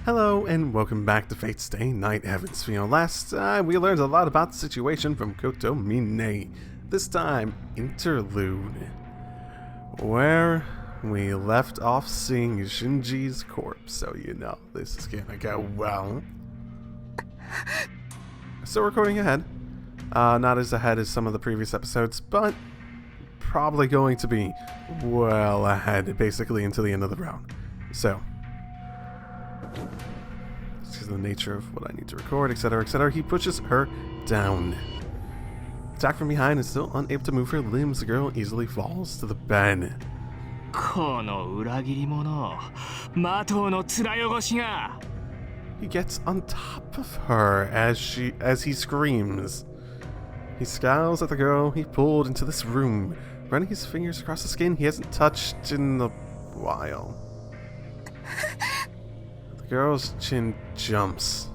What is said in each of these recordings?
Hello and welcome back to Fate's Day Night Heavens. Last time we learned a lot about the situation from Koto Mine. This time, interlude, where we left off seeing Shinji's corpse, so you know this is gonna go well. Still recording ahead. Not as ahead as some of the previous episodes, but probably going to be well ahead, basically into the end of the round. So, this is the nature of what I need to record, etc., etc. He pushes her down. Attacked from behind and still unable to move her limbs, the girl easily falls to the bed. He gets on top of her as he screams. He scowls at the girl he pulled into this room, running his fingers across the skin he hasn't touched in a while. The girl's chin jumps.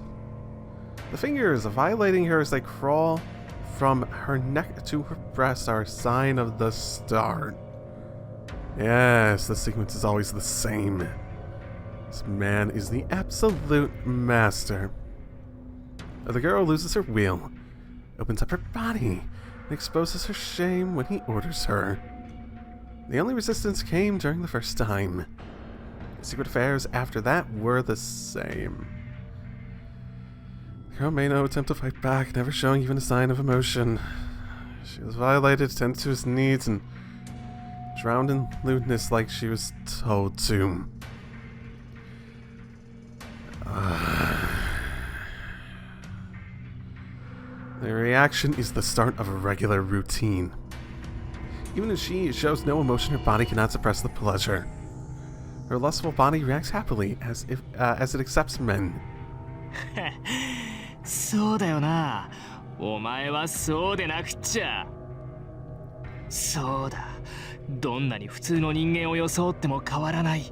The fingers violating her as they crawl from her neck to her breast are a sign of the start. Yes, the sequence is always the same. This man is the absolute master. The girl loses her will, opens up her body, and exposes her shame when he orders her. The only resistance came during the first time. Secret affairs after that were the same. The girl made no attempt to fight back, never showing even a sign of emotion. She was violated, tended to his needs, and drowned in lewdness like she was told to. The reaction is the start of a regular routine. Even as she shows no emotion, her body cannot suppress the pleasure. Her lustful body reacts happily, as it accepts men. そうだよな。お前はそうでなくっちゃ。そうだ。どんなに普通の人間を装っても変わらない。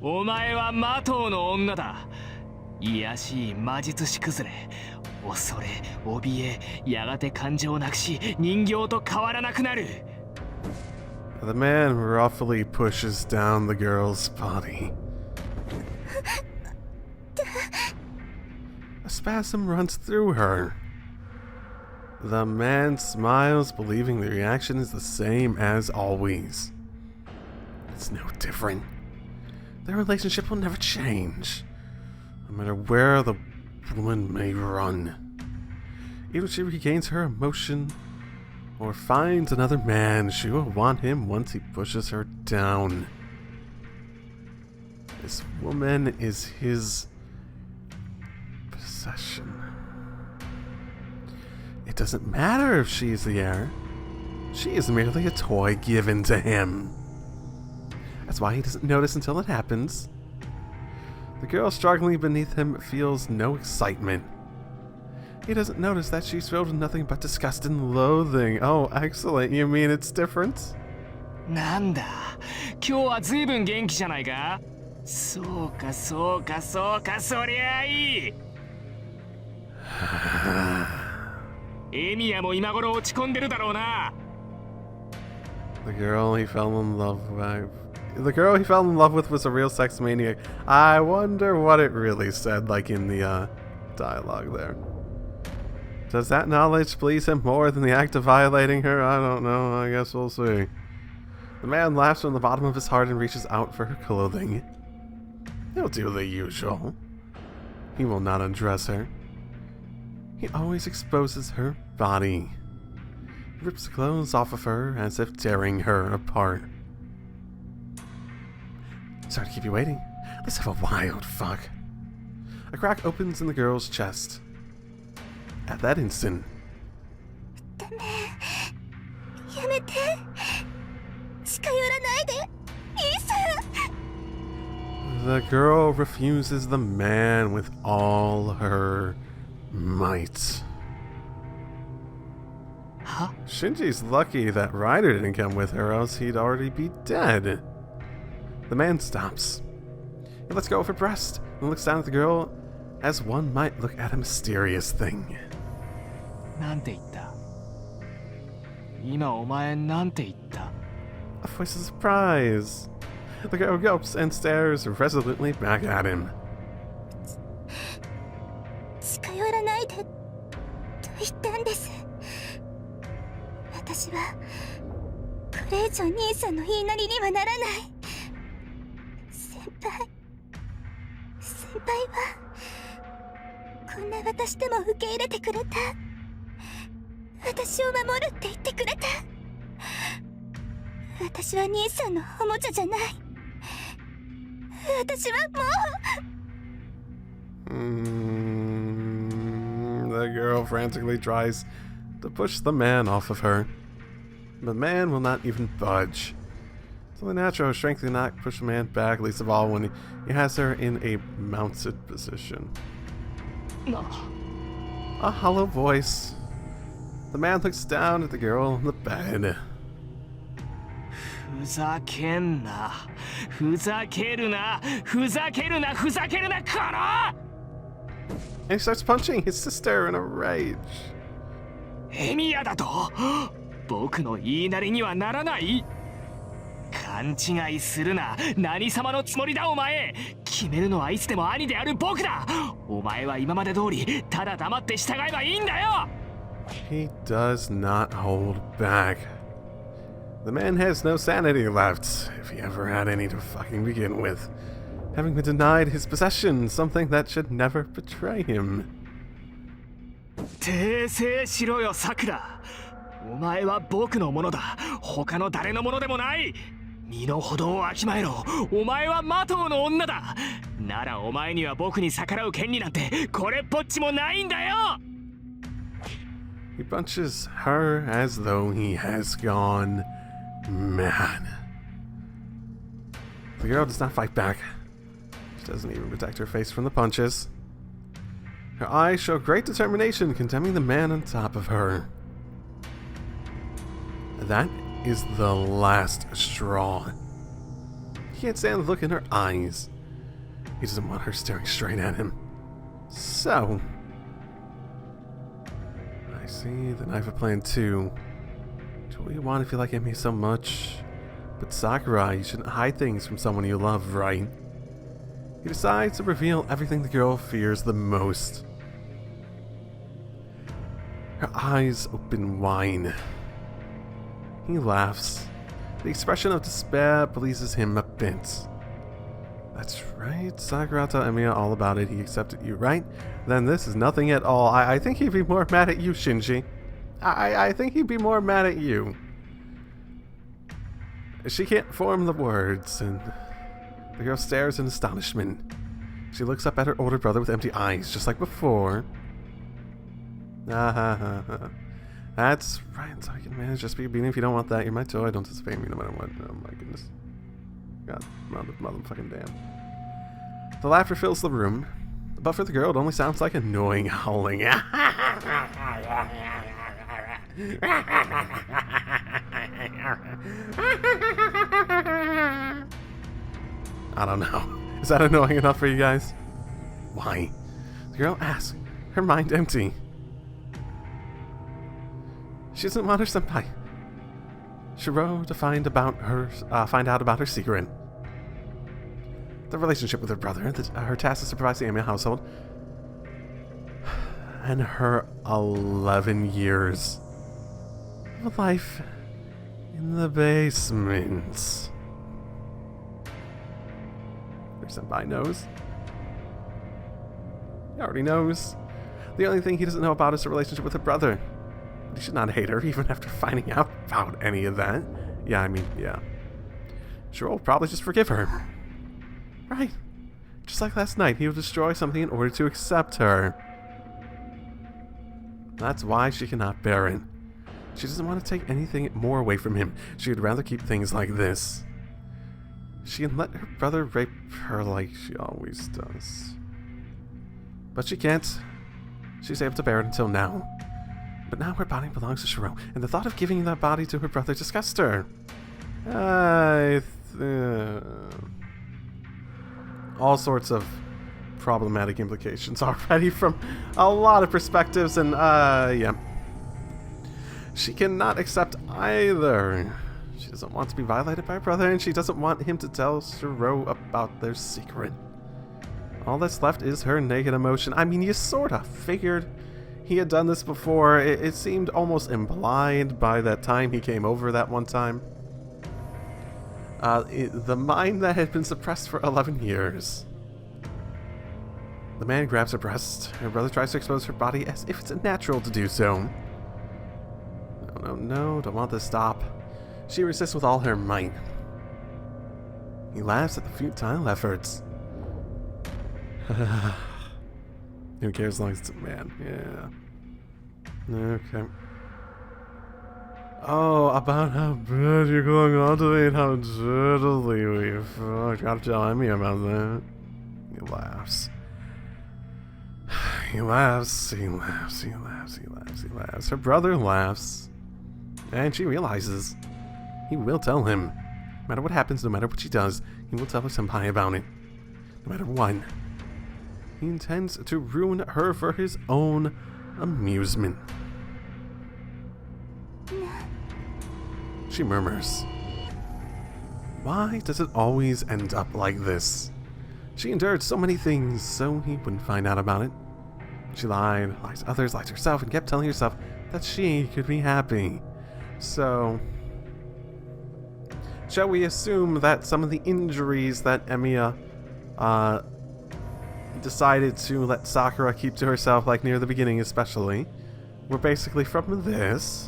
お前は魔頭の女だ。卑しい魔術師崩れ。恐れ、怯え、やがて感情をなくし、人形と変わらなくなる。The man roughly pushes down the girl's body. A spasm runs through her. The man smiles, believing the reaction is the same as always. It's no different. Their relationship will never change, no matter where the woman may run. Even if she regains her emotion or finds another man, she will want him once he pushes her down. This woman is his possession. It doesn't matter if she is the heir. She is merely a toy given to him. That's why he doesn't notice until it happens. The girl struggling beneath him feels no excitement. He doesn't notice that she's filled with nothing but disgust and loathing. Oh, excellent. You mean it's different? なんだ。今日は随分元気じゃないか。そうかそうかそうか、そりゃあいい。エミヤも今頃落ち込んでるだろうな。The girl he fell in love with was a real sex maniac. I wonder what it really said, like in the dialogue there. Does that knowledge please him more than the act of violating her? I don't know. I guess we'll see. The man laughs from the bottom of his heart and reaches out for her clothing. He'll do the usual. He will not undress her. He always exposes her body. He rips the clothes off of her as if tearing her apart. Sorry to keep you waiting. Let's have a wild fuck. A crack opens in the girl's chest. At that instant, the girl refuses the man with all her might. Huh? Shinji's lucky that Ryder didn't come with her, else he'd already be dead. The man stops. He lets go of her breast and looks down at the girl as one might look at a mysterious thing. なんて言った？今お前なんて言った？ A voice of surprise. The girl gulps and stares resolutely back at him. 近寄らないでと言ったんです。私はこれ以上兄さんの言いなりにはならない。先輩はこんな私でも受け入れてくれた。私を守るって言ってくれた。私は兄さんのおもちゃじゃない。私はもう。The girl frantically tries to push the man off of her. The man will not even budge. So the natural strength cannot push the man back, least of all when he has her in a mounted position. A hollow voice. The man looks down at the girl on the bed. ふざけんな、ふざけるな、ふざけるな、ふざけるな、この！ And he starts punching his sister in a rage. エミヤだと？僕の言いなりにはならない？勘違いするな。何様のつもりだお前。決めるのはいつでも兄である僕だ。お前は今まで通りただ黙って従えばいいんだよ。 He does not hold back. The man has no sanity left, if he ever had any to fucking begin with. Having been denied his possession, something that should never betray him. 訂正しろよさくら。お前は僕のものだ。他の誰のものでもない。身の程をわきまえろ。お前はマトウの女だ。ならお前には僕に逆らう権利なんてこれっぽっちもないんだよ。 He punches her as though he has gone mad. The girl does not fight back. She doesn't even protect her face from the punches. Her eyes show great determination, condemning the man on top of her. That is the last straw. He can't stand the look in her eyes. He doesn't want her staring straight at him. So, I see the knife of plan 2. Do what you want if you like me so much. But Sakurai, you shouldn't hide things from someone you love, right? He decides to reveal everything the girl fears the most. Her eyes open wide. He laughs. The expression of despair pleases him a bit. That's right, Sakura told Emiya all about it. He accepted you, right? Then this is nothing at all. I think he'd be more mad at you, Shinji. I think he'd be more mad at you. She can't form the words, and the girl stares in astonishment. She looks up at her older brother with empty eyes, just like before. That's right, so I can manage just be a beating if you don't want that. You're my toy, don't disobey me no matter what. Oh my goodness. God, motherfucking damn. The laughter fills the room, but for the girl it only sounds like annoying howling. I don't know. Is that annoying enough for you guys? Why? The girl asks, her mind empty. She doesn't want her senpai, Shiro, to find out about her secret. The relationship with her brother, her task to supervise the Amiya household, and her 11 years of life in the basement. Her senpai knows. He already knows. The only thing he doesn't know about is her relationship with her brother. But he should not hate her, even after finding out about any of that. Yeah, I mean, yeah. Shiro will probably just forgive her. Right. Just like last night, he will destroy something in order to accept her. That's why she cannot bear it. She doesn't want to take anything more away from him. She would rather keep things like this. She can let her brother rape her like she always does. But she can't. She's able to bear it until now. But now her body belongs to Shiro, and the thought of giving that body to her brother disgusts her. all sorts of problematic implications already from a lot of perspectives, and yeah. She cannot accept either. She doesn't want to be violated by her brother, and she doesn't want him to tell Shiro about their secret. All that's left is her naked emotion. I mean, you sorta figured he had done this before. It seemed almost implied by that time he came over that one time. The mind that had been suppressed for 11 years. The man grabs her breast. Her brother tries to expose her body as if it's natural to do so. No, don't want this to stop. She resists with all her might. He laughs at the futile efforts. Who cares as long as it's a man? Yeah. Okay. Oh, about how bad you're going on to me and how dirtily we fucked. Gotta tell Emmy about that. He laughs. He laughs. Her brother laughs. And she realizes he will tell him. No matter what happens, no matter what she does, he will tell her senpai about it. No matter what. He intends to ruin her for his own amusement. She murmurs. Why does it always end up like this? She endured so many things so he wouldn't find out about it. She lied to others, lied to herself, and kept telling herself that she could be happy. So, shall we assume that some of the injuries that Emiya decided to let Sakura keep to herself, like near the beginning especially, were basically from this?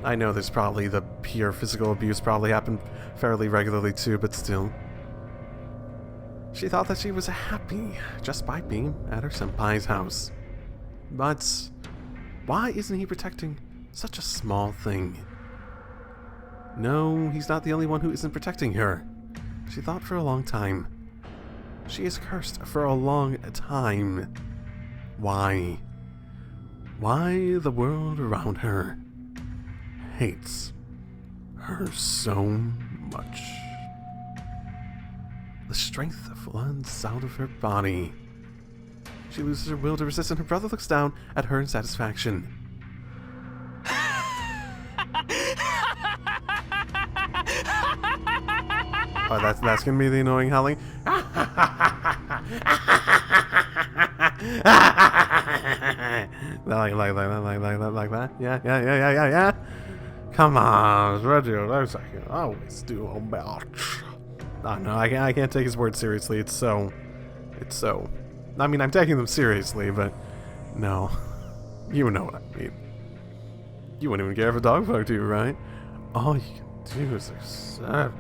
I know there's probably the pure physical abuse probably happened fairly regularly too, but still. She thought that she was happy just by being at her senpai's house. But why isn't he protecting such a small thing? No, he's not the only one who isn't protecting her. She thought for a long time. She is cursed for a long time. Why? Why the world around her hates her so much? The strength floods out of her body. She loses her will to resist, and her brother looks down at her in satisfaction. Oh, that's gonna be the annoying howling. like that. Yeah. Come on, Reggie. Those I can always do about. Oh no, I can't take his words seriously. It's so. I mean, I'm taking them seriously, but no. You know what I mean. You wouldn't even care if a dog poked you, right? All you can do is accept.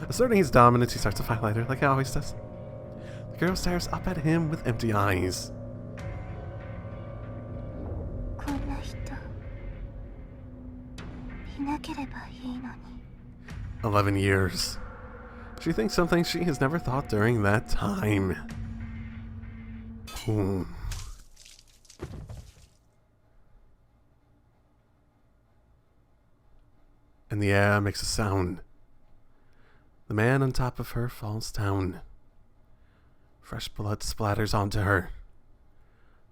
Asserting his dominance, he starts to fight later, like he always does. The girl stares up at him with empty eyes. 11 years. She thinks something she has never thought during that time. And the air makes a sound. The man on top of her falls down. Fresh blood splatters onto her.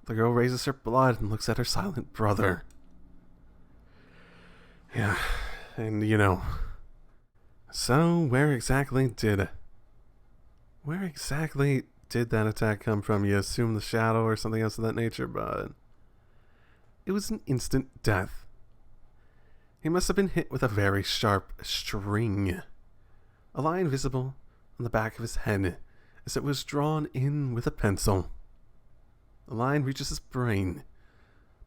The girl raises her blood and looks at her silent brother. Yeah, and you know. So, where exactly did that attack come from? You assume the shadow or something else of that nature, but it was an instant death. He must have been hit with a very sharp string. A line visible on the back of his head as it was drawn in with a pencil. The line reaches his brain,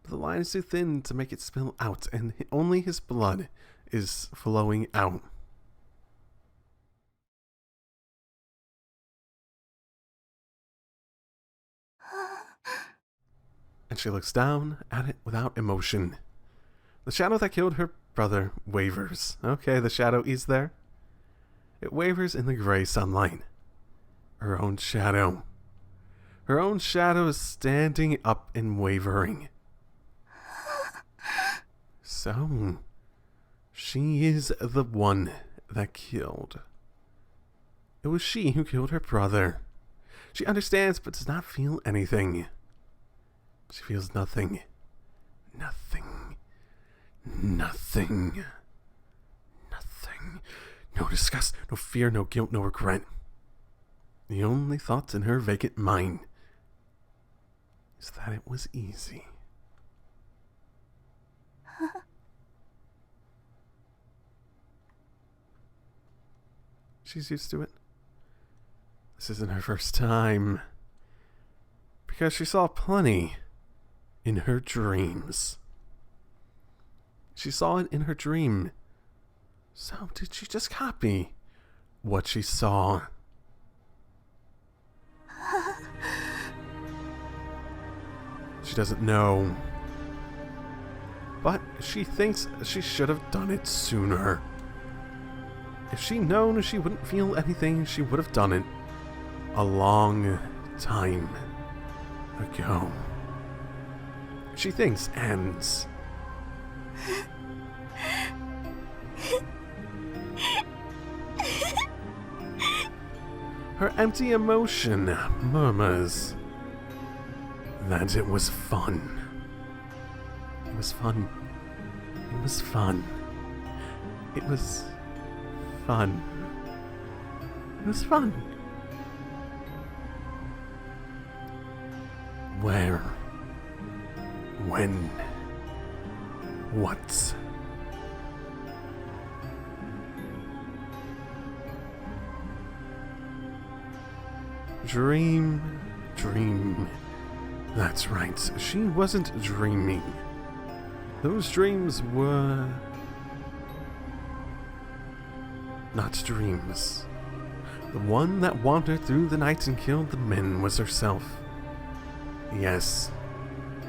but the line is too thin to make it spill out, and only his blood is flowing out. And she looks down at it without emotion. The shadow that killed her brother wavers. Okay, the shadow is there. It wavers in the gray sunlight. Her own shadow. Her own shadow is standing up and wavering. So, She is the one that killed. It was she who killed her brother. She understands but does not feel anything. She feels nothing. Nothing. Nothing. Nothing. No disgust, no fear, no guilt, no regret. The only thoughts in her vacant mind is that it was easy. She's used to it. This isn't her first time. Because she saw plenty in her dreams. She saw it in her dream. So did she just copy what she saw? She doesn't know. But she thinks she should have done it sooner. If she'd known she wouldn't feel anything, she would have done it a long time ago. She thinks ends. Her empty emotion murmurs that it was fun. It was fun. It was fun. It was fun. It was fun. Where? When? What? Dream. That's right, she wasn't dreaming. Those dreams were not dreams. The one that wandered through the night and killed the men was herself. Yes,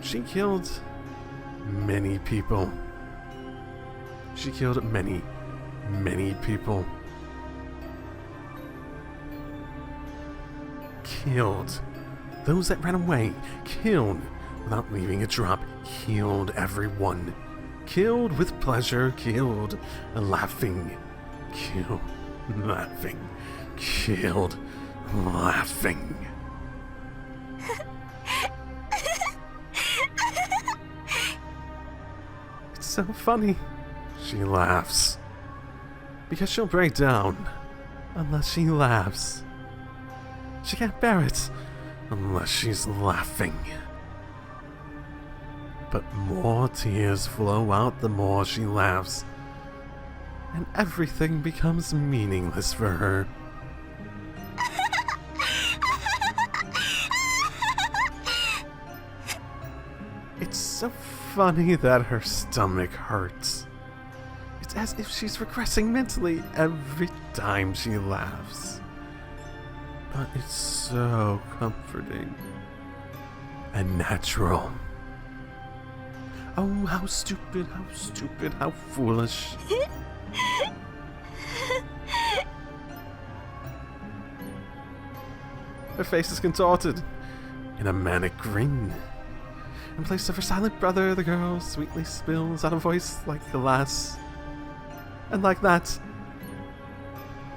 she killed many people. She killed many people. Killed those that ran away. Killed without leaving a drop. Killed everyone. Killed with pleasure. Killed laughing. Killed laughing. Killed laughing. It's so funny. She laughs. Because she'll break down unless she laughs. She can't bear it unless she's laughing. But more tears flow out the more she laughs, and everything becomes meaningless for her. It's so funny that her stomach hurts. It's as if she's regressing mentally every time she laughs. But it's so comforting and natural. Oh, how stupid, how foolish. Her face is contorted in a manic grin. In place of her silent brother, the girl sweetly spills out a voice like glass. And like that,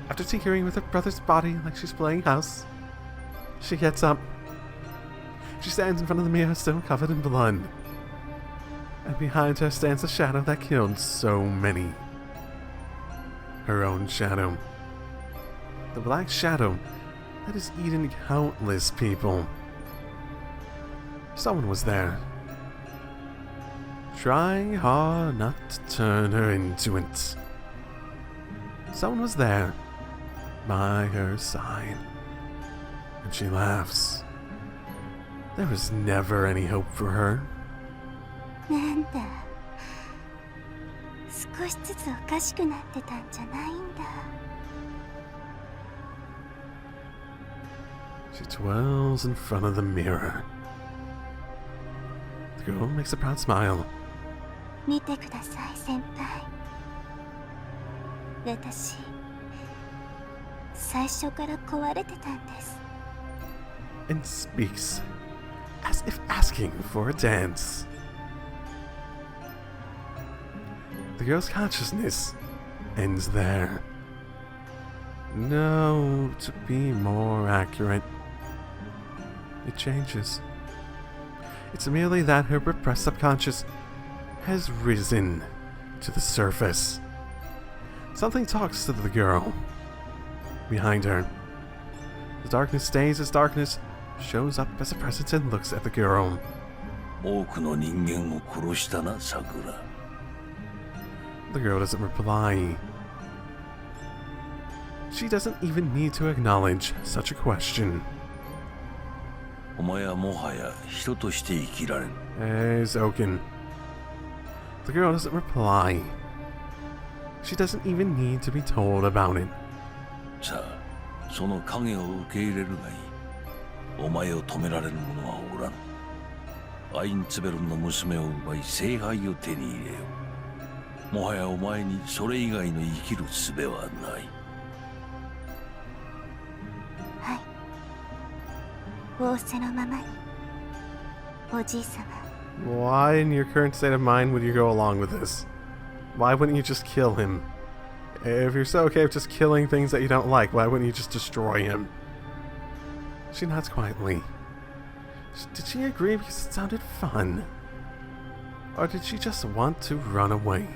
after tinkering with her brother's body like she's playing house, she gets up. She stands in front of the mirror, still covered in blood. And behind her stands the shadow that killed so many. Her own shadow. The black shadow that has eaten countless people. Someone was there, trying hard not to turn her into it. Someone was there, by her side, and she laughs. There was never any hope for her. なんだ、少しずつおかしくなってたんじゃないんだ。She twirls in front of the mirror. The girl makes a proud smile. 見てください、先輩。私、最初から壊れてたんです。 And speaks, as if asking for a dance. The girl's consciousness ends there. No, to be more accurate, it changes. It's merely that her repressed subconscious has risen to the surface. Something talks to the girl behind her. The darkness stays as darkness shows up as a presence and looks at the girl. 多くの人間を殺したな、桜。 The girl doesn't reply. She doesn't even need to acknowledge such a question. お前はもはや人として生きられん。 As Oaken. The girl doesn't reply. She doesn't even need to be told about it. さあ、その影を受け入れるがいい。お前を止められる者はおらん。アインツベルンの娘を奪い聖杯を手に入れよう。もはやお前にそれ以外の生きる術はない。はい。仰せのままに。おじいさま。 Why, in your current state of mind, would you go along with this? Why wouldn't you just kill him? If you're so okay with just killing things that you don't like, why wouldn't you just destroy him? She nods quietly. Did she agree because it sounded fun? Or did she just want to run away?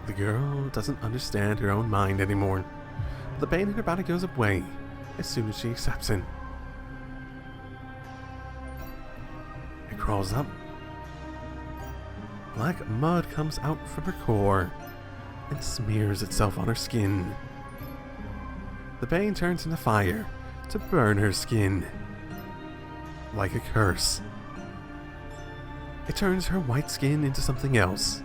The girl doesn't understand her own mind anymore. The pain in her body goes away as soon as she accepts it. It crawls up. Black mud comes out from her core and smears itself on her skin. The pain turns into fire to burn her skin. Like a curse. It turns her white skin into something else.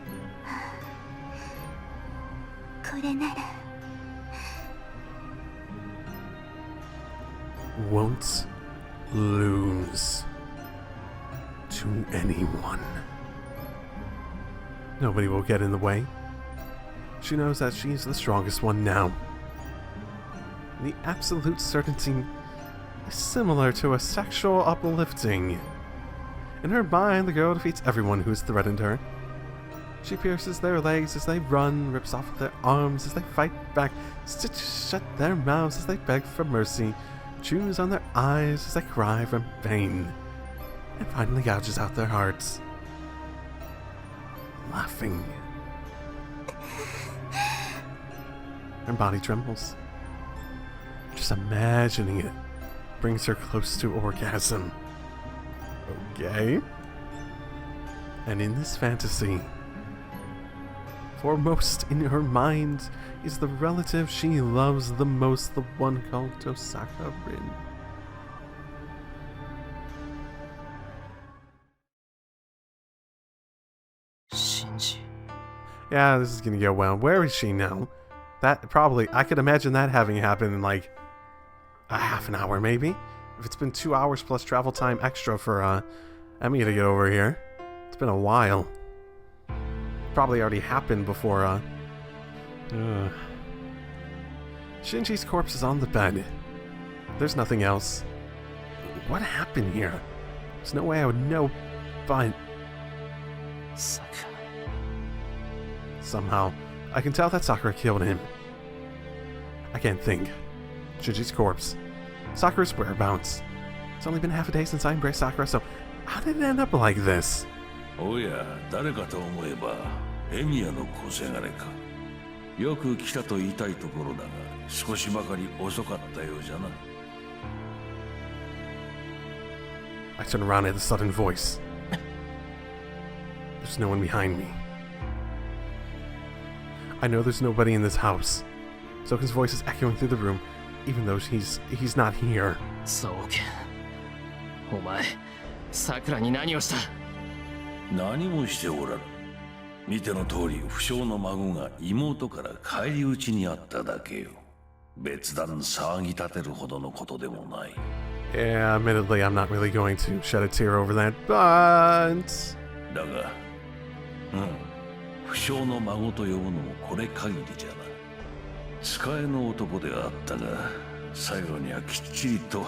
これなら Won't lose to anyone. Nobody will get in the way. She knows that she's the strongest one now. The absolute certainty is similar to a sexual uplifting. In her mind, the girl defeats everyone who's threatened her. She pierces their legs as they run, rips off their arms as they fight back, stitches shut their mouths as they beg for mercy, chews on their eyes as they cry from pain, and finally gouges out their hearts. Laughing. Her body trembles. Just imagining it brings her close to orgasm. Okay. And in this fantasy, foremost in her mind is the relative she loves the most, the one called Tosaka Rin. Shinji. Yeah, this is gonna go well. Where is she now? That probably, I could imagine that having happened in like a half an hour maybe. If it's been 2 hours plus travel time extra for Emmy to get over here. It's been a while. Probably already happened before Shinji's corpse is on the bed. There's nothing else. What happened here? There's no way I would know, but Sakura. somehow I can tell that Sakura killed him. I can't think. Shinji's corpse. Sakura's whereabouts. It's only been half a day since I embraced Sakura, so how did it end up like this? おや、誰かと思えばエミヤの小せがれか。よく来たと言いたいところだが、少しばかり遅かったようじゃな。I turn around at the sudden voice. There's no one behind me. I know there's nobody in this house. Soken's voice is echoing through the room, even though he's not here. そうか。お前、桜に何をした？何もしておらぬ。見ての通り、不肖の孫が妹から返り討ちにあっただけよ。別段騒ぎ立てるほどのことでもない。Yeah, admittedly, I'm not really going to shed a tear over that, but... だが、不肖の孫と呼ぶのもこれ限りじゃな。使えの男であったが、最後にはきっちりと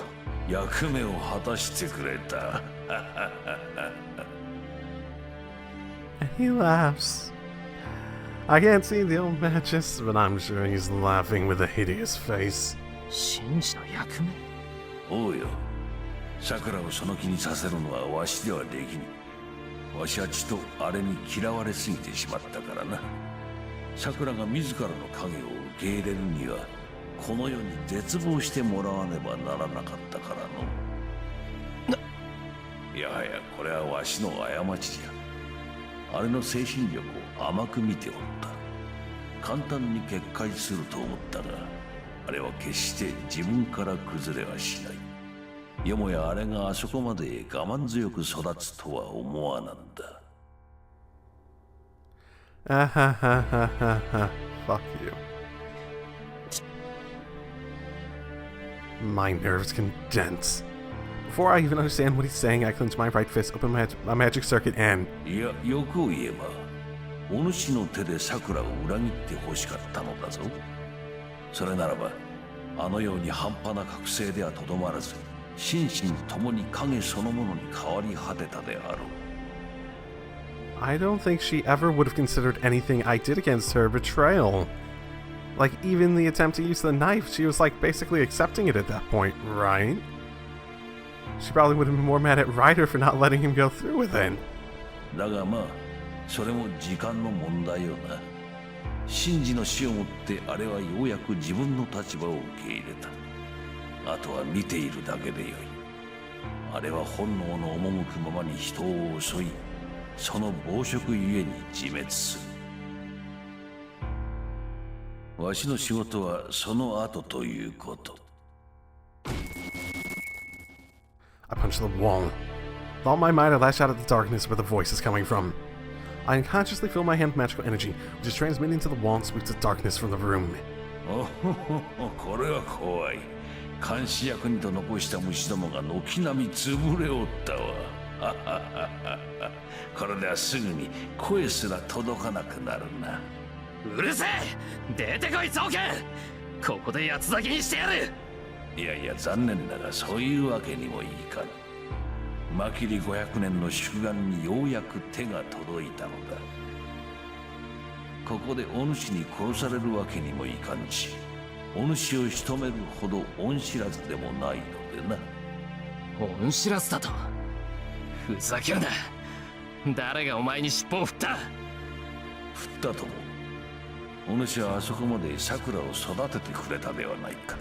役目を果たしてくれた。And he laughs. I can't see the old Magus, but I'm sure he's laughing with a hideous face. 神事の役目。おうよ。桜をその気にさせるのはわしではできぬ。わしはちとあれに嫌われすぎてしまったからな。桜が自らの影を受け入れるには、この世に絶望してもらわねばならなかったからの。いやはやこれはわしの過ちじゃ。あれの精神力を甘く見ておった。簡単に決壊すると思ったが、あれは決して自分から崩れはしない。よもやあれがあそこまで我慢強く育つとは思わなんだ。Ah ha ha ha ha ha. Fuck you. My nerves condense. Before I even understand what he's saying, I clench my right fist, open my magic circuit, and... いや、欲を言えば、お主の手で桜を裏切って欲しかったのだぞ。それならば、あのように半端な覚醒ではとどまらず、心身ともに影そのものに変わり果てたであろう。I don't think she ever would have considered anything I did against her betrayal. Like, even the attempt to use the knife, she was like basically accepting it at that point, right? She probably would have been more mad at Ryder for not letting him go through with it. だがまあ、それも時間の問題よな。シンジの死をもってあれはようやく自分の立場を受け入れた。あとは見ているだけでよい。あれは本能の赴くままに人を襲い、その暴食ゆえに自滅する。わしの仕事はその後ということ。I punch the wall. With all my might, I lash out at the darkness where the voice is coming from. I unconsciously fill my hand with magical energy, which is transmitting to the wall and sweeps the darkness from the room. おほほほ、これは怖い。監視役にと残した虫どもが軒並み潰れおったわ。これではすぐに声すら届かなくなるな。うるせえ、出てこいゾウケン。ここで八つ咲きにしてやる。いやいや、残念だがそういうわけにもいかぬ。マキリ500年の祝願にようやく手が届いたのだ。ここでお主に殺されるわけにもいかんし、お主を仕留めるほど恩知らずでもないのでな。恩知らずだと？ふざけるな。誰がお前に尻尾を振った？振ったとも。お主はあそこまで桜を育ててくれたではないか。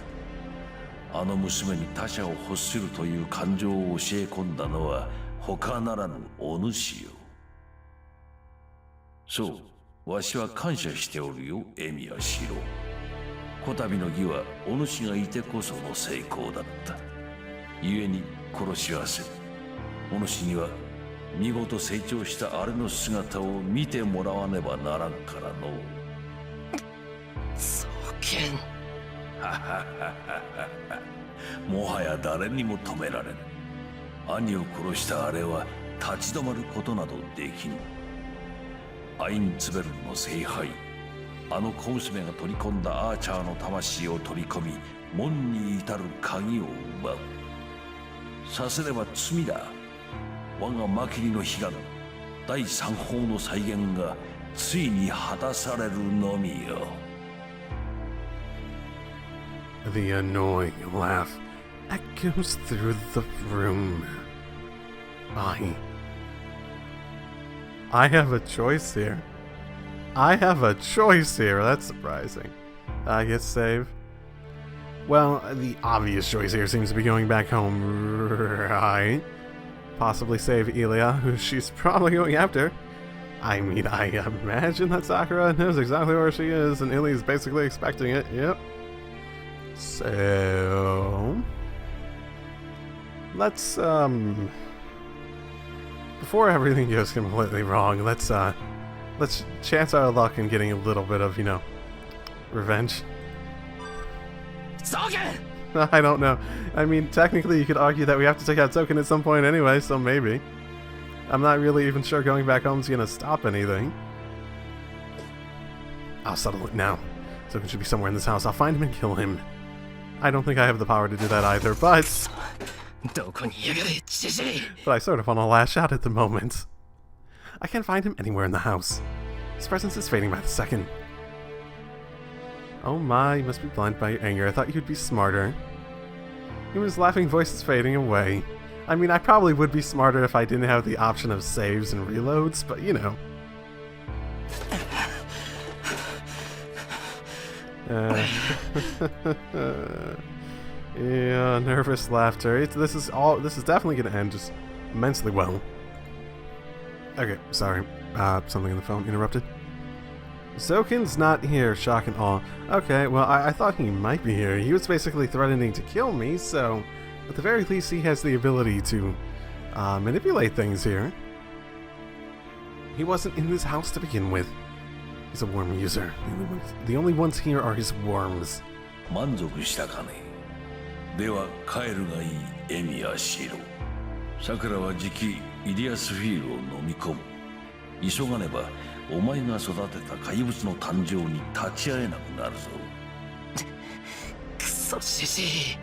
あの娘に他者を欲するという感情を教え込んだのは他ならぬお主よ。そう、わしは感謝しておるよ、エミヤシロ。こたびの儀はお主がいてこその成功だった。故に殺しはせん。お主には見事成長したあれの姿を見てもらわねばならんからの。ゾウケン。もはや誰にも止められぬ。兄を殺したあれは立ち止まることなどできぬ。アインツベルンの聖杯、あの小娘が取り込んだアーチャーの魂を取り込み、門に至る鍵を奪う。さすれば罪だ。我がマキリの悲願、第三法の再現がついに果たされるのみよ。The annoying laugh echoes through the room. I have a choice here. I have a choice here. That's surprising. I get save. Well, the obvious choice here seems to be going back home, right? Possibly save Ilya, who she's probably going after. I mean, I imagine that Sakura knows exactly where she is, and Ilya's basically expecting it. Yep. So let's before everything goes completely wrong, let's chance our luck in getting a little bit of, revenge. I don't know. I mean, technically you could argue that we have to take out Token at some point anyway, so maybe. I'm not really even sure going back home is gonna stop anything. I'll settle it now. Token should be somewhere in this house. I'll find him and kill him. I don't think I have the power to do that either, but I sort of want to lash out at the moment. I can't find him anywhere in the house. His presence is fading by the second. Oh my, you must be blinded by your anger. I thought you'd be smarter. Even his laughing voice is fading away. I mean, I probably would be smarter if I didn't have the option of saves and reloads, but you know. Yeah, nervous laughter. This is definitely going to end just immensely well. Okay, sorry. Something on the phone interrupted. Zokin's not here, shock and awe. Okay, well, I thought he might be here. He was basically threatening to kill me, so at the very least he has the ability to manipulate things here. He wasn't in this house to begin with. He's a worm user. The only ones here are his worms. 満足したかね。では帰るがいい、エミやシロ。さくらはじきイディアスフィールを飲み込む。急がねばお前が育てた怪物の誕生に立ち会えなくなるぞ。くそじじい。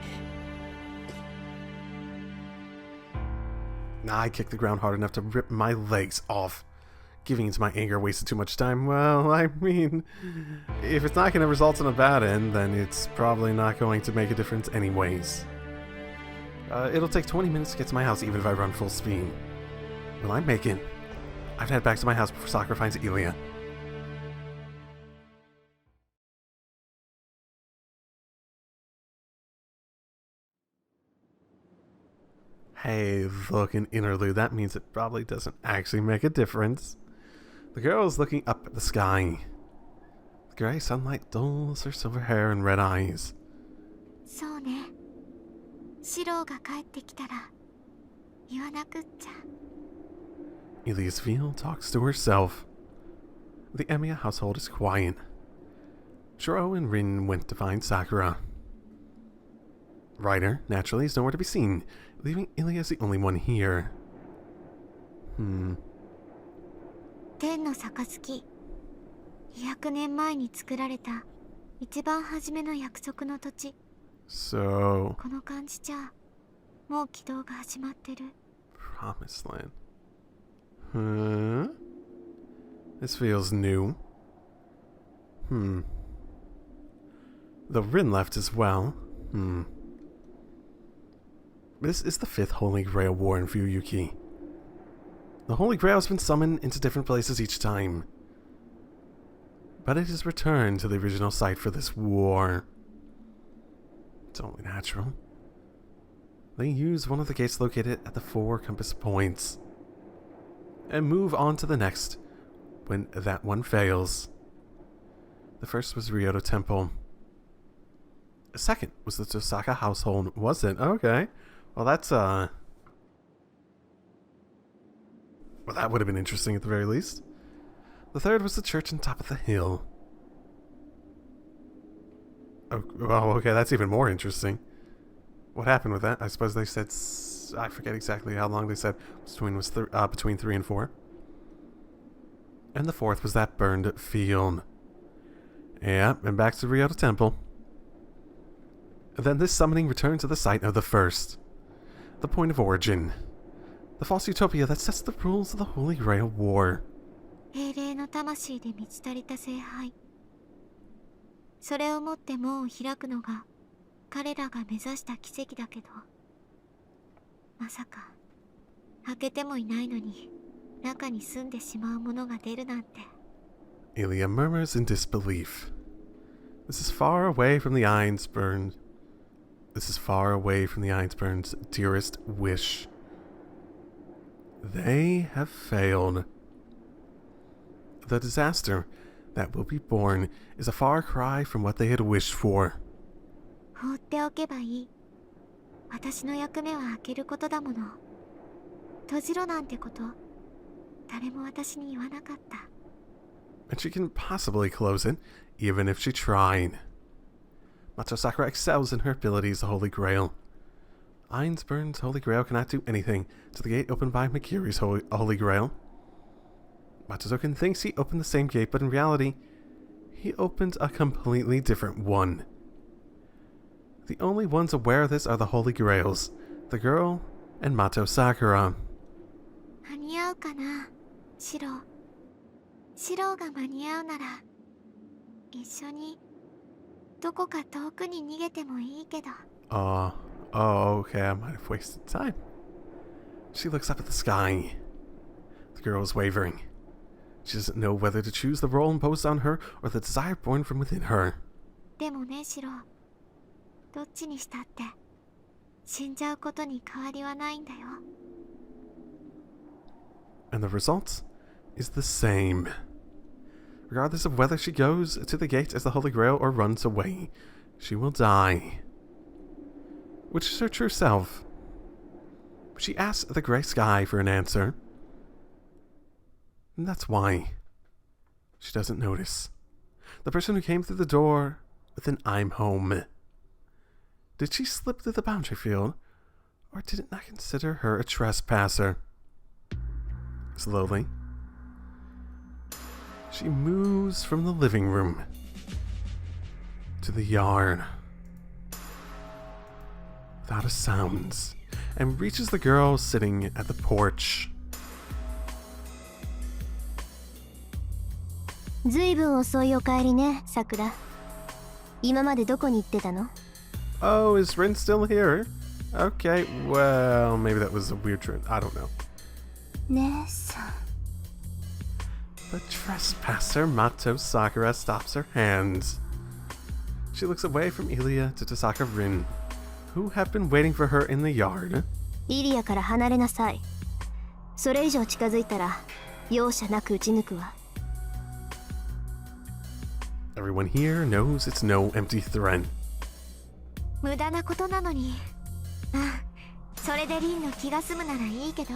I kicked the ground hard enough to rip my legs off. Giving into my anger wasted too much time. Well, I mean, if it's not going to result in a bad end, then it's probably not going to make a difference anyways. It'll take 20 minutes to get to my house even if I run full speed. Will I make it? I have to head back to my house before Sakura finds Ilya. Hey, look, an interlude. That means it probably doesn't actually make a difference. The girl is looking up at the sky. The gray sunlight dulls her silver hair and red eyes. そうね。シロが帰ってきたら言わなくっちゃ。Ilya's Veal talks to herself. The Emiya household is quiet. Shiro and Rin went to find Sakura. Ryder, naturally, is nowhere to be seen, leaving Ilya as the only one here. 天の杯。200年前に作られた一番初めの約束の土地。So, この感じじゃもう軌道が始まってる。Promised Land. Huh? This feels new. The Rin left as well. This is the 5th Holy Grail war in Fuyuki. The Holy Grail has been summoned into different places each time, but it has returned to the original site for this war. It's only natural. They use one of the gates located at the 4 compass points, and move on to the next when that one fails. The first was Ryoto Temple. The second was the Tosaka household, was it? Okay. Well, that's, well, that would have been interesting at the very least. The third was the church on top of the hill. Oh, okay, that's even more interesting. What happened with that? I suppose they said, I forget exactly how long they said between 3 and 4. And the fourth was that burned field. Yeah, and back to Ryoto Temple. And then this summoning returned to the site of the first. The point of origin. The false utopia that sets the rules of the Holy Grail War. 英霊の魂で満ち足りた聖杯。それをもって門を開くのが彼らが目指した奇跡だけど、まさか開けてもいないのに中に住んでしまうものが出るなんて。Ilya murmurs in disbelief. This is far away from the Ainsburn's dearest wish. They have failed. The disaster that will be born is a far cry from what they had wished for. 放っておけばいい。私の役目は開けることだもの。閉じろなんてこと、誰も私に言わなかった。And she can possibly close it, even if she tried. Mato Sakura excels in her abilities, the Holy Grail. Ainsburn's Holy Grail cannot do anything to the gate opened by Mikiri's Holy Grail. Matsuzoken thinks he opened the same gate, but in reality, he opened a completely different one. The only ones aware of this are the Holy Grails, the girl, and Mato Sakura. 間に合うかな、シロ。シローが間に合うなら一緒にどこか遠くに逃げてもいいけど。Oh, okay, I might have wasted time. She looks up at the sky. The girl is wavering. She doesn't know whether to choose the role imposed on her or the desire born from within her. でもね、シロー、どっちにしたって死んじゃうことに変わりはないんだよ。And the result is the same. Regardless of whether she goes to the gate as the Holy Grail or runs away, she will die. Which is her true self. She asks the grey sky for an answer. And that's why she doesn't notice the person who came through the door with an "I'm home." Did she slip through the boundary field, or did it not consider her a trespasser? Slowly, she moves from the living room to the yard without a sound and reaches the girl sitting at the porch. ずいぶん遅いお帰りね、さくら。今までどこに行ってたの？ Oh, is Rin still here? Okay, well, maybe that was a weird trend. I don't know. 姉さん。 The trespasser Mato Sakura stops her hands. She looks away from Ilya to Tasaka Rin, who have been waiting for her in the yard. イリアから離れなさい。それ以上近づいたら容赦なく撃ち抜くわ。Everyone here knows it's no empty threat. 無駄なことなのに。あ、それでリンの気が済むならいいけど。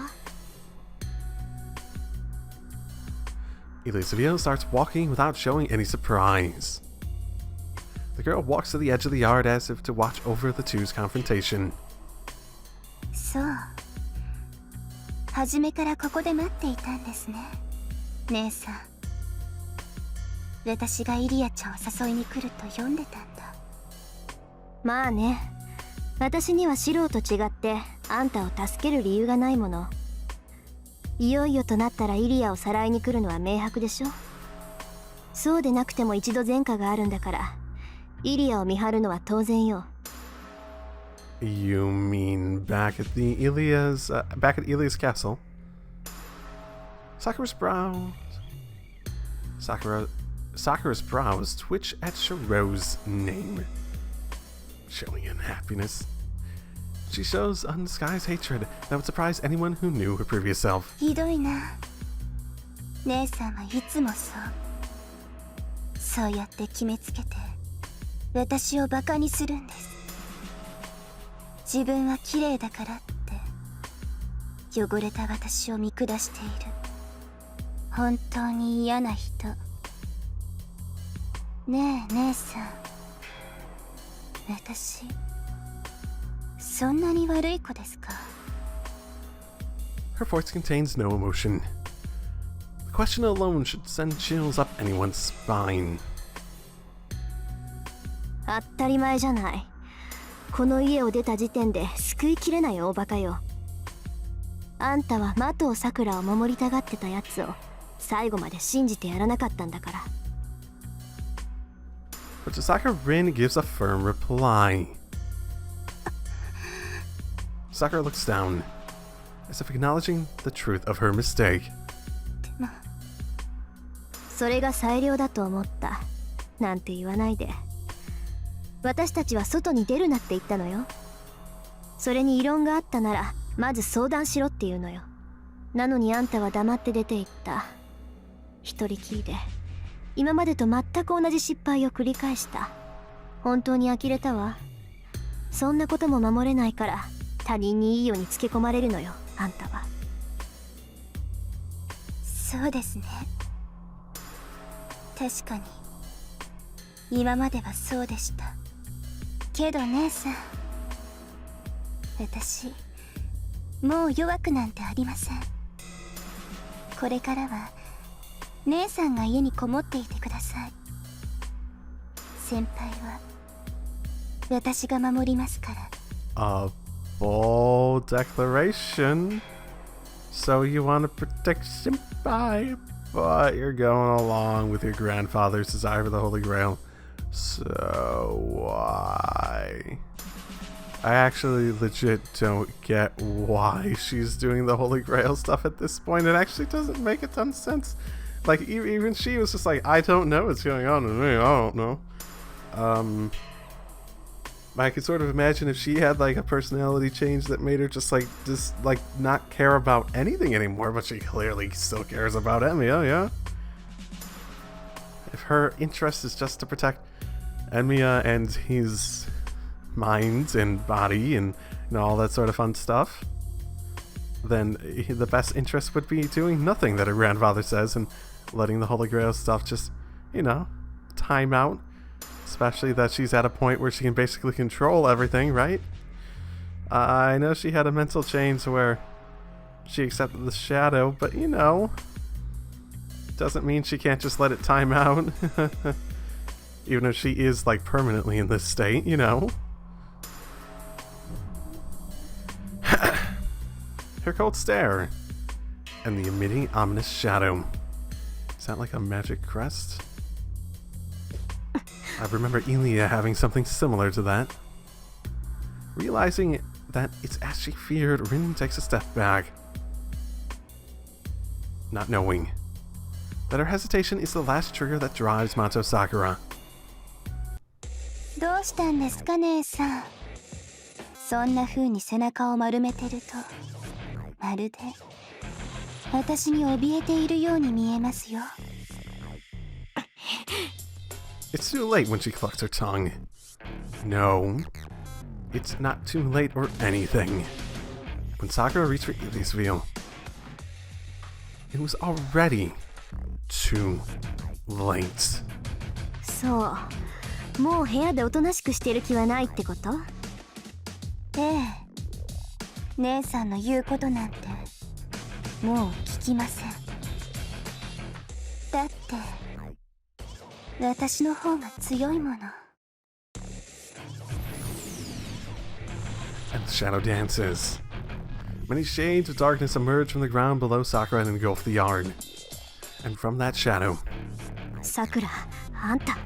Elisabeth starts walking without showing any surprise. The girl walks to the edge of the yard as if to watch over the two's confrontation. そう。初めからここで待っていたんですね、姉さん。私がイリアちゃんを誘いに来ると読んでたんだ。まあね、私にはシローと違ってあんたを助ける理由がないもの。いよいよとなったらイリアをさらいに来るのは明白でしょ。そうでなくても一度前科があるんだから、イリアを見張るのは当然よ。You mean back at Ilia's castle? Sakura's brows twitch at Shiro's name, showing unhappiness. She shows undisguised hatred that would surprise anyone who knew her previous self. ひどいな。姉さんはいつもそう。そうやって決めつけて、私をバカにするんです。自分は綺麗だからって、汚れた私を見下している。本当に嫌な人。ねえ、姉さん。私、そんなに悪い子ですか？ Her voice contains no emotion. The question alone should send chills up anyone's spine. 当たり前じゃない。この家を出た時点で救いきれない大バカよ。あんたはマトウサクラを守りたがってたやつを最後まで信じてやらなかったんだから。But Tasaka Rin gives a firm reply. Sakura looks down, as if acknowledging the truth of her mistake. でも、それが最良だと思ったなんて言わないで。私たちは外に出るなって言ったのよ。それに異論があったならまず相談しろって言うのよ。なのにあんたは黙って出て行った。一人きりで今までと全く同じ失敗を繰り返した。本当に呆れたわ。そんなことも守れないから他人にいいようにつけ込まれるのよ、あんたは。そうですね。確かに今まではそうでした。けど姉さん、私もう弱くなんてありません。これからは姉さんが家にこもっていてください。先輩は私が守りますから。A bold declaration. So you want to protect Senpai? but you're going along with your grandfather's desire for the Holy Grail. So why? I actually legit don't get why she's doing the Holy Grail stuff at this point. It actually doesn't make a ton of sense. Like, even she was just like, I don't know what's going on with me, I don't know. I could sort of imagine if she had like a personality change that made her just like not care about anything anymore, but she clearly still cares about Emiya, yeah? If her interest is just to protect Emiya and his mind and body and all that sort of fun stuff, then the best interest would be doing nothing that her grandfather says and letting the Holy Grail stuff just, time out. Especially that she's at a point where she can basically control everything, right? I know she had a mental change where she accepted the shadow, but doesn't mean she can't just let it time out. Even if she is like permanently in this state, Her cold stare and the emitting ominous shadow. Is that like a magic crest? I remember Elia having something similar to that. Realizing that it's as she feared, Rin takes a step back. Not knowing that her hesitation is the last trigger that drives Mato Sakura. どうしたんですか姉さん。そんな風に背中を丸めてると、まるで私に怯えているように見えますよ。It's too late when she clucks her tongue. No, it's not too late or anything. When Sakura reached for Ili's veil, it was already too late. そう、もう部屋でおとなしくしてる気はないってこと？ええ、姉さんの言うことなんてもう聞きません。だって私の方が強いもの。 And the shadow dances. Many shades of darkness emerge from the ground below Sakura and engulf the yard. And from that shadow, さくら、あんた。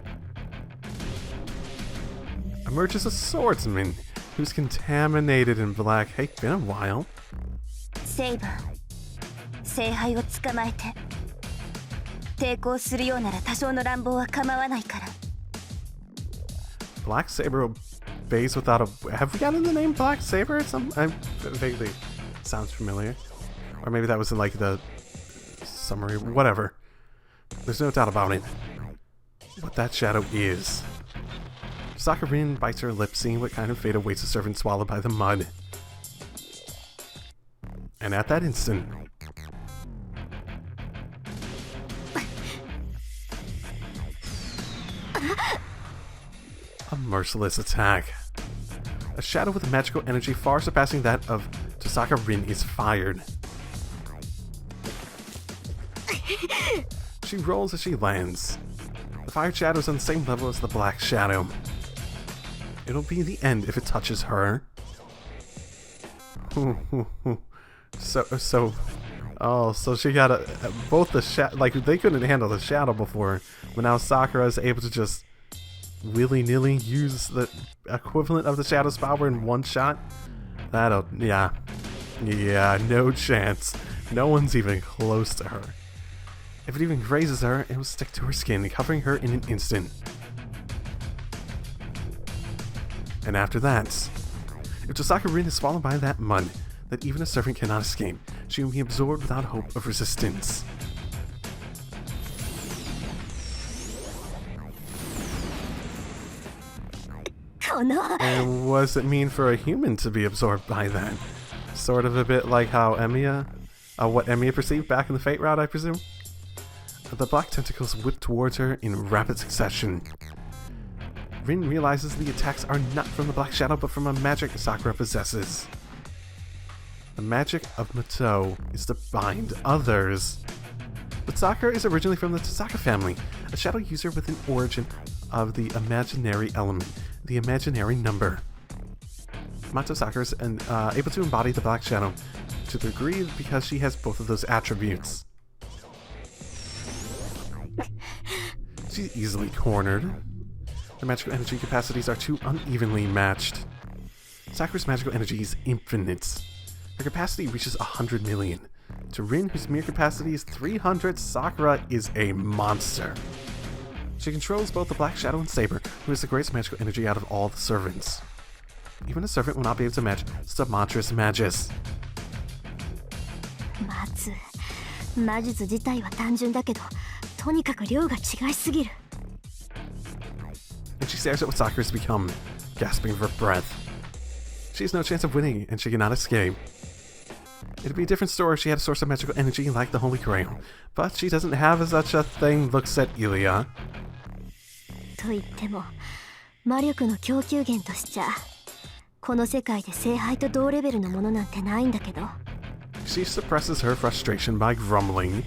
emerges a swordsman who's contaminated in black. Hey, been a while. セイバー、聖杯を捕まえて。抵抗するようなら多少の乱暴は構わないから。 Black Saber obeys without a... Have we gotten the name Black Saber? I vaguely sounds familiar. Or maybe that was in like the summary. Whatever. There's no doubt about it. What that shadow is. Sakurin bites her lip, seeing what kind of fate awaits a servant swallowed by the mud. And at that instant... a merciless attack. A shadow with magical energy far surpassing that of Tosaka Rin is fired. She rolls as she lands. The fired shadow is on the same level as the black shadow. It'll be the end if it touches her. So she got both the shadow, like they couldn't handle the shadow before, but now Sakura is able to just willy-nilly use the equivalent of the shadow's power in one shot. Yeah, no chance. No one's even close to her. If it even grazes her, it will stick to her skin, covering her in an instant. And after that, if Tosaka Rin is swallowed by that mud that even a servant cannot escape, she will be absorbed without hope of resistance. And what does it mean for a human to be absorbed by that? Sort of a bit like how what Emiya perceived back in the Fate route, I presume? The black tentacles whip towards her in rapid succession. Rin realizes the attacks are not from the Black Shadow, but from a magic Sakura possesses. The magic of Mato is to bind others. But Sakura is originally from the Tosaka family, a shadow user with an origin of the imaginary element, the imaginary number. Mato Sakura is able to embody the Black Shadow to the degree because she has both of those attributes. She's easily cornered. Her magical energy capacities are too unevenly matched. Sakura's magical energy is infinite. Her capacity reaches 100 million. To Rin, whose mere capacity is 300, Sakura is a monster. She controls both the Black Shadow and Saber, who has the greatest magical energy out of all the servants. Even a servant will not be able to match Sumatra's Magus. 松魔術自体は単純だけどとにかく量が違いすぎる And she stares at what Sakura has become, gasping for breath. She has no chance of winning, and she cannot escape. It'd be a different story if she had a source of magical energy like the Holy Grail, but she doesn't have such a thing, looks at Ilya. と言っても魔力の供給源としちゃこの世界で聖杯と同レベルのものなんてないんだけど She suppresses her frustration by grumbling.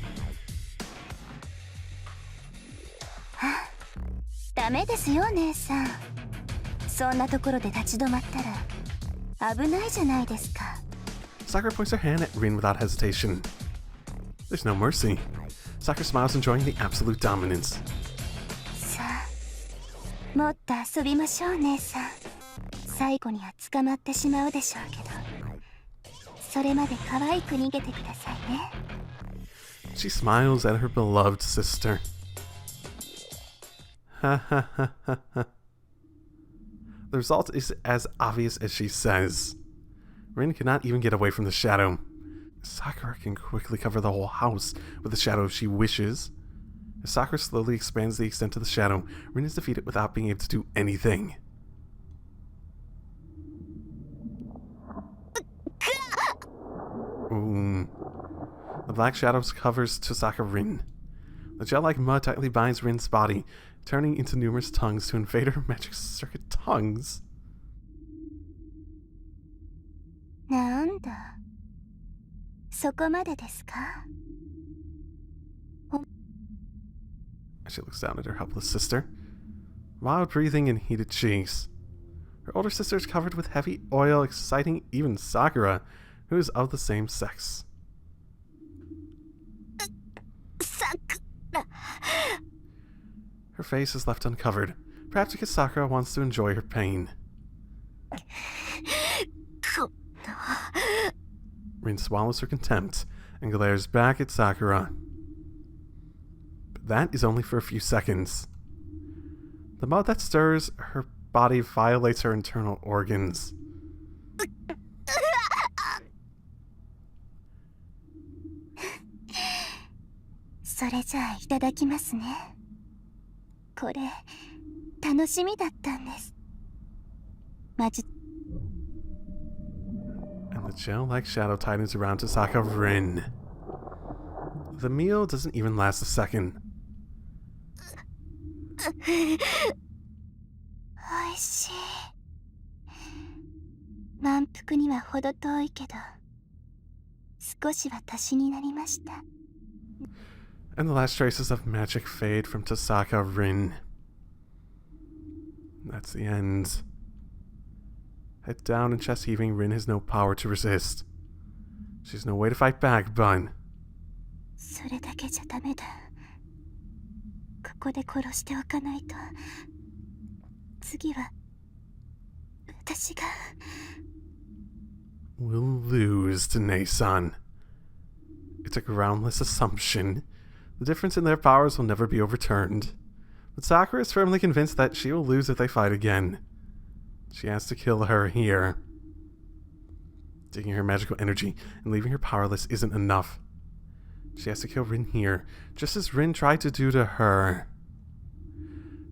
ダメですよ姉さんそんなところで立ち止まったら危ないじゃないですか Sakura points her hand at Rin without hesitation. There's no mercy. Sakura smiles, enjoying the absolute dominance. さあもっと遊びましょう姉さん最後には捕まってしまうでしょうけどそれまで可愛く逃げてくださいね She smiles at her beloved sister. The result is as obvious as she says. Rin cannot even get away from the shadow. Sakura can quickly cover the whole house with the shadow if she wishes. As Sakura slowly expands the extent of the shadow, Rin is defeated without being able to do anything. Ooh. The black shadows covers Tosaka Rin. The gel-like mud tightly binds Rin's body, turning into numerous tongues to invade her magic circuit tongues. なんだそこまでですか She looks down at her helpless sister. Wild breathing and heated cheeks. Her older sister is covered with heavy oil, exciting even Sakura, who is of the same sex. Her face is left uncovered, perhaps because Sakura wants to enjoy her pain. Rin swallows her contempt and glares back at Sakura. But that is only for a few seconds. The mud that stirs her body violates her internal organs. And the gel-like shadow tightens around Tosaka Rin. The meal doesn't even last a second. おいしい満腹には程遠いけど少しは足しになりました And the last traces of magic fade from Tosaka Rin. That's the end. Head down and chest heaving, Rin has no power to resist. She has no way to fight back, but... それだけじゃダメだここで殺しておかないと次は私が We'll lose to Nei-san. It's a groundless assumption. The difference in their powers will never be overturned. But Sakura is firmly convinced that she will lose if they fight again. She has to kill her here. Taking her magical energy and leaving her powerless isn't enough. She has to kill Rin here, just as Rin tried to do to her.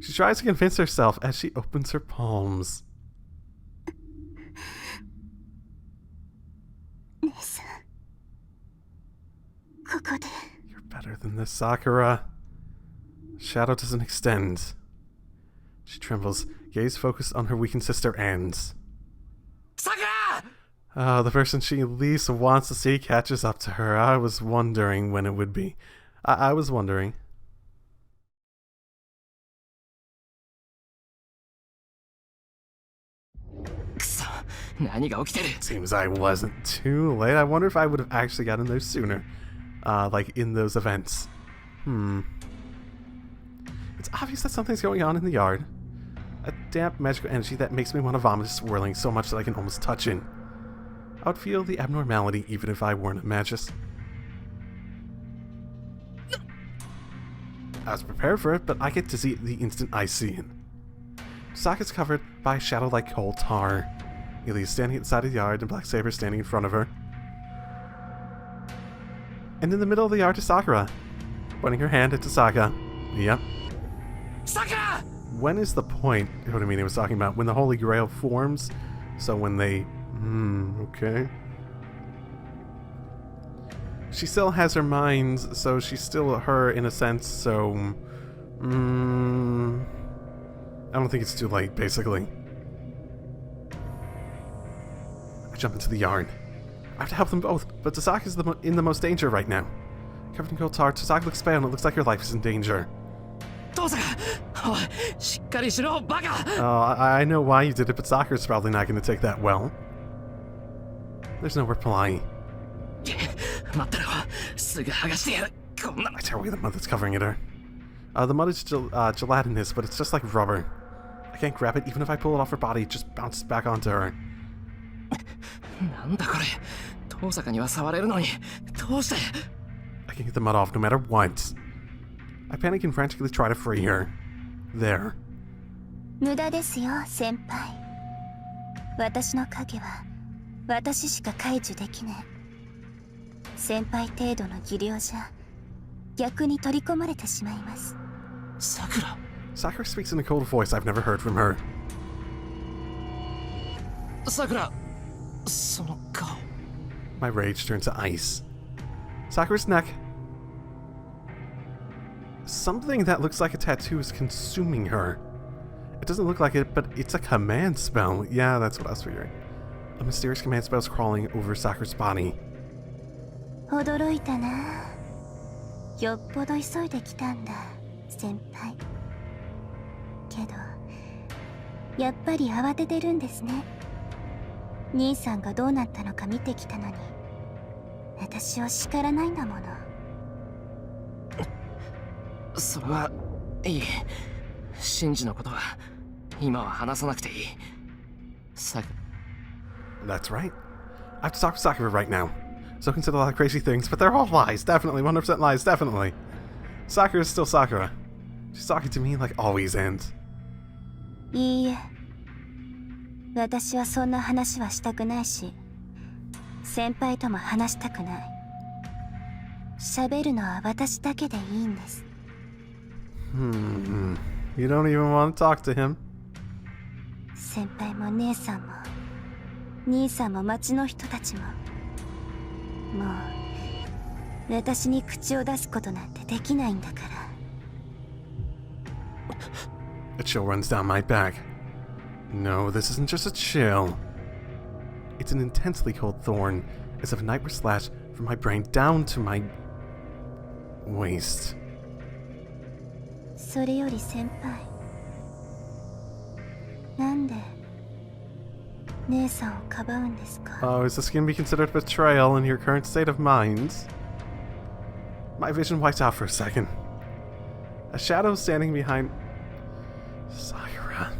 She tries to convince herself as she opens her palms. 姉さんここで You're better than this, Sakura. Shadow doesn't extend. She trembles, gaze focused on her weakened sister and... Sakura! The person she least wants to see catches up to her. I was wondering when it would be. I was wondering. Seems I wasn't too late. I wonder if I would have actually gotten those sooner. Like in those events. It's It's obvious that something's going on in the yard. A damp magical energy that makes me want to vomit is swirling so much that I can almost touch it. I would feel the abnormality even if I weren't a magus. I was prepared for it, but I get to see it the instant I see it. Sokka's covered by a shadow like coal tar. Illy is standing at the side of the yard and Black Saber standing in front of her. And in the middle of the yard is Sakura, pointing her hand at Sokka. Yep. Sakura! When is the point, what I mean, I was talking about, when the Holy Grail forms? So when they... okay. She still has her mind, so she's still her in a sense, so... I don't think it's too late, basically. I jump into the yard. I have to help them both, but Tasaka's in the most danger right now. Covered in cold tar, Tasaka looks pale and it looks like her life is in danger. I know why you did it, but Sakura's probably not going to take that well. There's no reply. I tear away the mud that's covering her. The mud is gelatinous, but it's just like rubber. I can't grab it, even if I pull it off her body, it just bounces back onto her. I can get the mud off no matter what. I panic and frantically try to free her. There. 無駄ですよ、先輩。私の影は私しか解除できない。先輩程度の技量じゃ逆に取り込まれてしまいます。Sakura. Sakura speaks in a cold voice I've never heard from her. Sakura. その顔。 My rage turns to ice. Sakura's neck. Something that looks like a tattoo is consuming her. It doesn't look like it, but it's a command spell. Yeah, that's what I was figuring. A mysterious command spell is crawling over Sakura's body. 驚いたな。よっぽど急いできたんだ、先輩。けど、やっぱり慌ててるんですね。兄さんがどうなったのか見てきたのに、私を叱らないんだもの。それはいい。シンジのことは今は話さなくていい。That's right. I have to talk to Sakura right now. So can say a lot of crazy things, but they're all lies. Definitely, 100% lies, definitely. Sakura is still Sakura. She's talking to me like always ends. いいえ。私はそんな話はしたくないし、先輩とも話したくない。喋るのは私だけでいいんです。You don't even want to talk to him? 先輩も姉さんも兄さんも町の人たちももう私に口を出すことなんてできないんだから。A chill runs down my back. No, this isn't just a chill. It's an intensely cold thorn, as if a knife were slashed from my brain down to my waist. それより先輩、なんで姉さんをかばうんですか？ Oh, is this going to be considered betrayal in your current state of mind? My vision wipes out for a second. A shadow standing behind Sakura.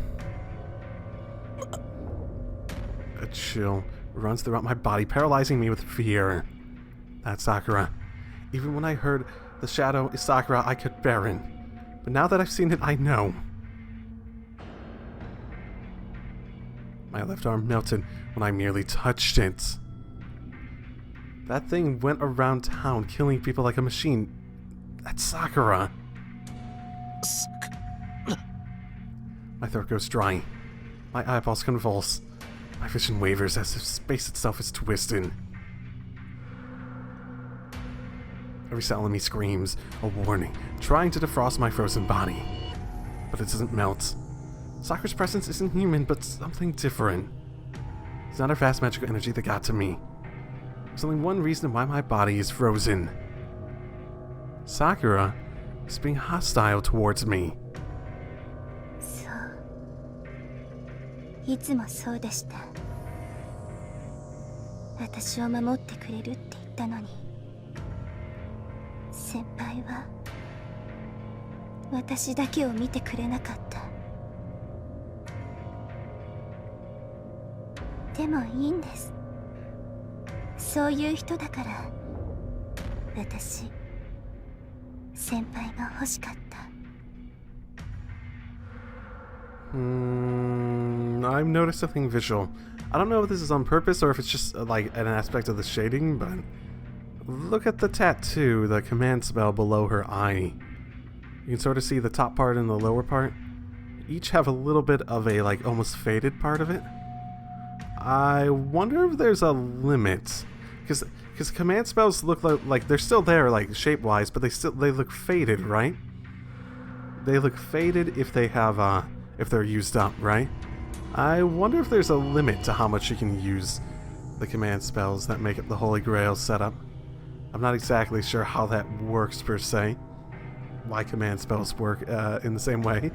A chill runs throughout my body, paralyzing me with fear. That's Sakura. Even when I heard the shadow is Sakura, I could bear it. But now that I've seen it, I know. My left arm melted when I merely touched it. That thing went around town killing people like a machine. That's Sakura. My throat goes dry. My eyeballs convulse. My vision wavers as if space itself is twisted. Every cell in me screams, a warning, trying to defrost my frozen body. But it doesn't melt. Sakura's presence isn't human, but something different. It's not her vast magical energy that got to me. There's only one reason why my body is frozen. Sakura is being hostile towards me. そう。いつもそうでした。私を守ってくれるって言ったのに。先輩は私だけを見てくれなかった。でもいいんです。そういう人だから私先輩が欲しかった。I've noticed something visual. I don't know if this is on purpose or if it's just like an aspect of the shading, but look at the tattoo, the command spell below her eye. You can sort of see the top part and the lower part. Each have a little bit of a like almost faded part of it. I wonder if there's a limit, because command spells look like they're still there, like shape-wise, but they look faded, right? They look faded if they have if they're used up, right? I wonder if there's a limit to how much you can use the command spells that make up the Holy Grail setup. I'm not exactly sure how that works per se. Why command spells work in the same way.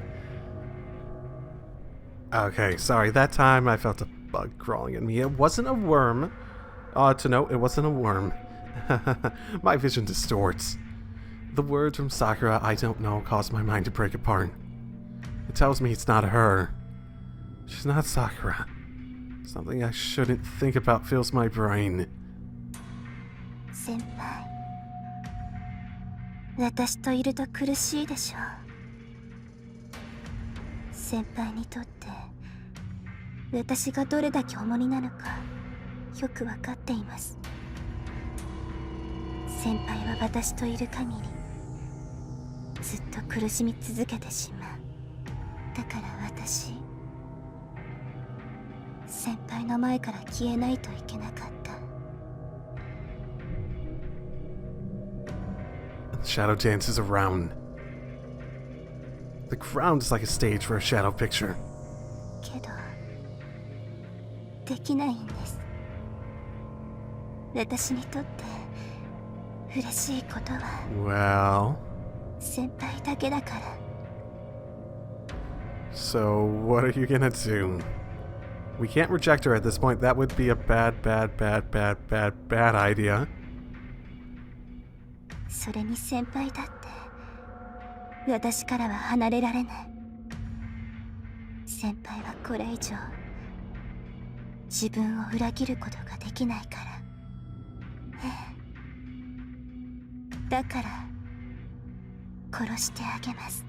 Okay, sorry, that time I felt a bug crawling in me. It wasn't a worm. To note, it wasn't a worm. My vision distorts. The words from Sakura, I don't know, cause my mind to break apart. It tells me it's not her. She's not Sakura. Something I shouldn't think about fills my brain. 先輩、私といると苦しいでしょう。先輩にとって私がどれだけ重荷なのかよくわかっています。先輩は私といる限りずっと苦しみ続けてしまう。だから私、先輩の前から消えないといけなかった。The shadow dances around. The ground is like a stage for a shadow picture. けど、できないんです。私にとって嬉しいことは Well... 先輩だけだから。So, what are you gonna do? We can't reject her at this point. That would be a bad idea. それに先輩だって私からは離れられない。先輩はこれ以上自分を裏切ることができないから。だから殺してあげます。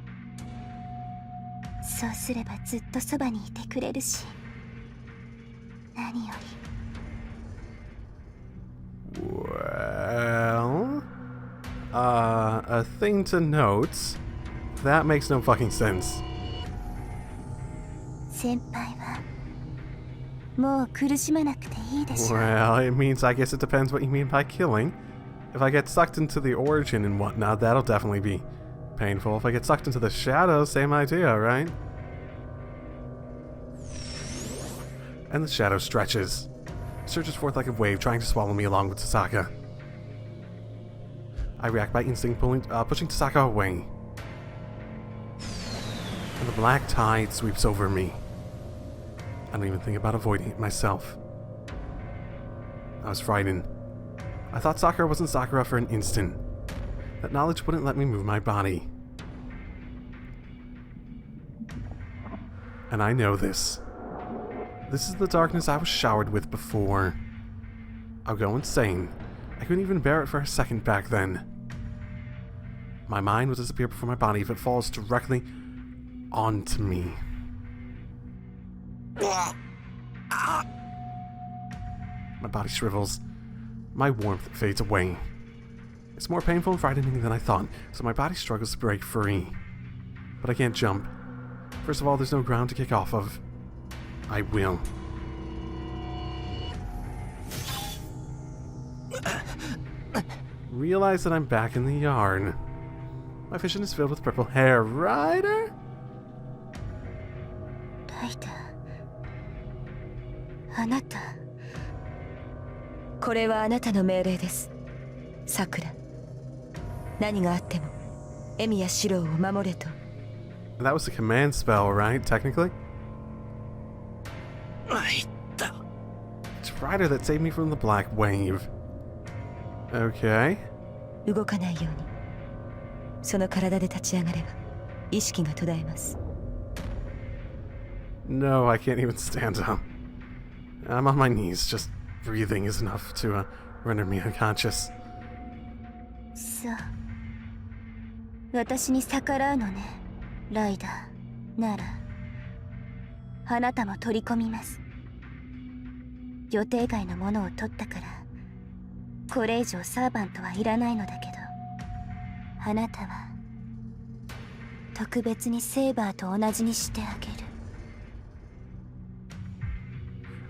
そうすればずっとそばにいてくれるし、何より。Well... a thing to note. That makes no fucking sense. 先輩はもう苦しまなくていいでしょう。 Well, it means I guess it depends what you mean by killing. If I get sucked into the origin and whatnot, that'll definitely be painful. If I get sucked into the shadows, same idea, right? And the shadow stretches. Surges forth like a wave, trying to swallow me along with Tasaka. I react by instinct, pushing Tasaka away. And the black tide sweeps over me. I don't even think about avoiding it myself. I was frightened. I thought Sakura wasn't Sakura for an instant. That knowledge wouldn't let me move my body. And I know this. This is the darkness I was showered with before. I'll go insane. I couldn't even bear it for a second back then. My mind will disappear before my body if it falls directly onto me. My body shrivels. My warmth fades away. It's more painful and frightening than I thought, so my body struggles to break free. But I can't jump. First of all, there's no ground to kick off of. I will. Realize that I'm back in the yard. My vision is filled with purple hair. Ryder? ライター、あなた。これはあなたの命令です、さくら。何があってもエミやシローを守れと。That was a command spell, right? Technically? It's Ryder that saved me from the black wave. Okay. 動かないように。その体で立ち上がれば意識が途絶えます。 No, I can't even stand up. I'm on my knees. Just breathing is enough to render me unconscious. そう。私に逆らうのね、ライダー。なら、あなたも取り込みます。予定外のものを取ったから、これ以上サーバントはいらないのだけど、あなたは、特別にセーバーと同じにしてあげる。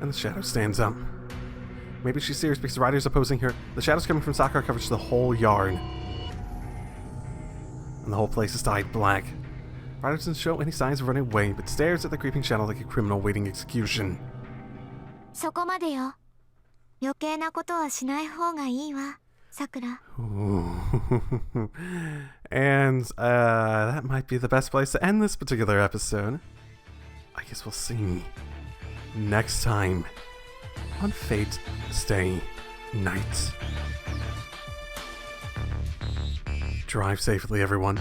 And the shadow stands up. Maybe she's serious because the rider's opposing her. The shadows coming from Sakura covers the whole yard. And the whole place is dyed black. Rider doesn't show any signs of running away, but stares at the creeping shadow like a criminal waiting execution. そこまでよ。余計なことはしない方がいいわ、さくら。And that might be the best place to end this particular episode. I guess we'll see next time on Fate Stay Night. Drive safely, everyone.